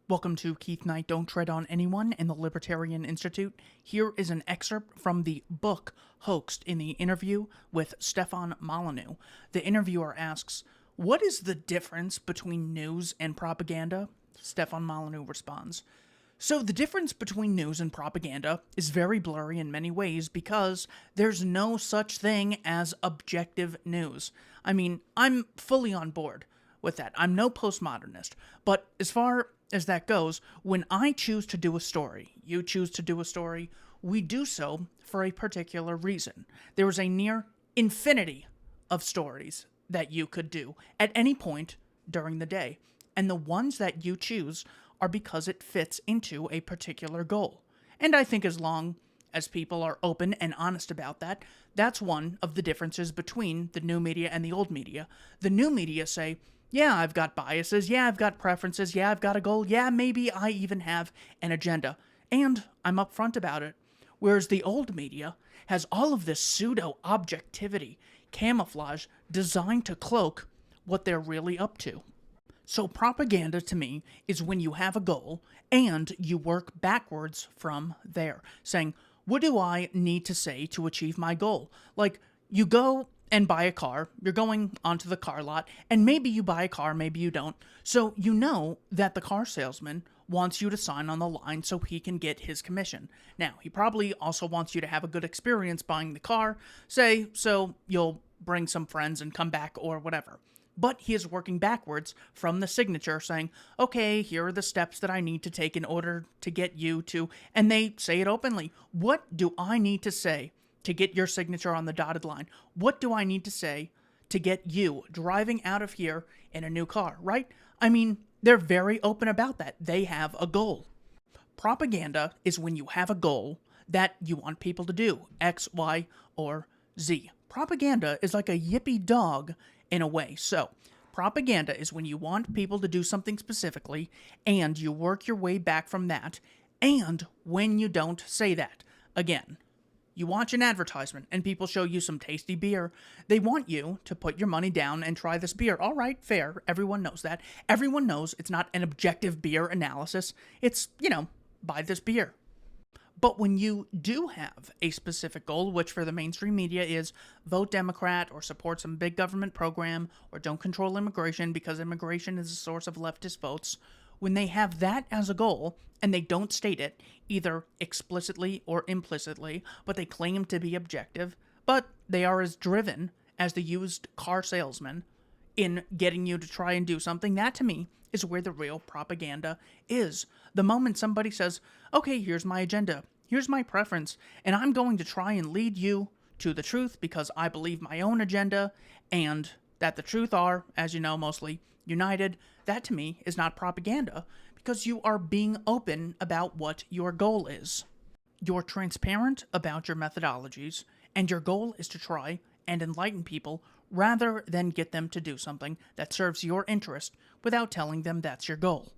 Welcome to Keith Knight Don't Tread on Anyone in the Libertarian Institute. Here is an excerpt from the book hoaxed in the interview with Stefan Molyneux. The interviewer asks, "What is the difference between news and propaganda?" Stefan Molyneux responds, "So the difference between news and propaganda is very blurry in many ways because there's no such thing as objective news." I mean, I'm fully on board with that. I'm no postmodernist, but as far as that goes, when I choose to do a story, you choose to do a story, we do so for a particular reason. There is a near infinity of stories that you could do at any point during the day, and the ones that you choose are because it fits into a particular goal. And I think as long as people are open and honest about that, that's one of the differences between the new media and the old media. The new media say, yeah, I've got biases, yeah, I've got preferences, yeah, I've got a goal, yeah, maybe I even have an agenda, and I'm upfront about it. Whereas the old media has all of this pseudo-objectivity, camouflage, designed to cloak what they're really up to. So propaganda, to me, is when you have a goal and you work backwards from there, saying, what do I need to say to achieve my goal? Like, you go and buy a car, you're going onto the car lot, and maybe you buy a car, maybe you don't. So you know that the car salesman wants you to sign on the line so he can get his commission. Now, he probably also wants you to have a good experience buying the car, say, so you'll bring some friends and come back or whatever. But he is working backwards from the signature saying, okay, here are the steps that I need to take in order to get you to, and they say it openly. What do I need to say to get your signature on the dotted line? What do I need to say to get you driving out of here in a new car, right? I mean, they're very open about that. They have a goal. Propaganda is when you have a goal that you want people to do, X, Y, or Z. Propaganda is like a yippy dog in a way. So, propaganda is when you want people to do something specifically, and you work your way back from that, and when you don't say that. Again, you watch an advertisement and people show you some tasty beer. They want you to put your money down and try this beer. All right, fair. Everyone knows that. Everyone knows it's not an objective beer analysis. It's, buy this beer. But when you do have a specific goal, which for the mainstream media is vote Democrat or support some big government program or don't control immigration because immigration is a source of leftist votes, when they have that as a goal and they don't state it, either explicitly or implicitly, but they claim to be objective, but they are as driven as the used car salesman in getting you to try and do something, that to me is where the real propaganda is. The moment somebody says, okay, here's my agenda, here's my preference, and I'm going to try and lead you to the truth because I believe my own agenda and that the truth are, as you know, mostly united, that to me is not propaganda because you are being open about what your goal is. You're transparent about your methodologies, and your goal is to try and enlighten people rather than get them to do something that serves your interest without telling them that's your goal.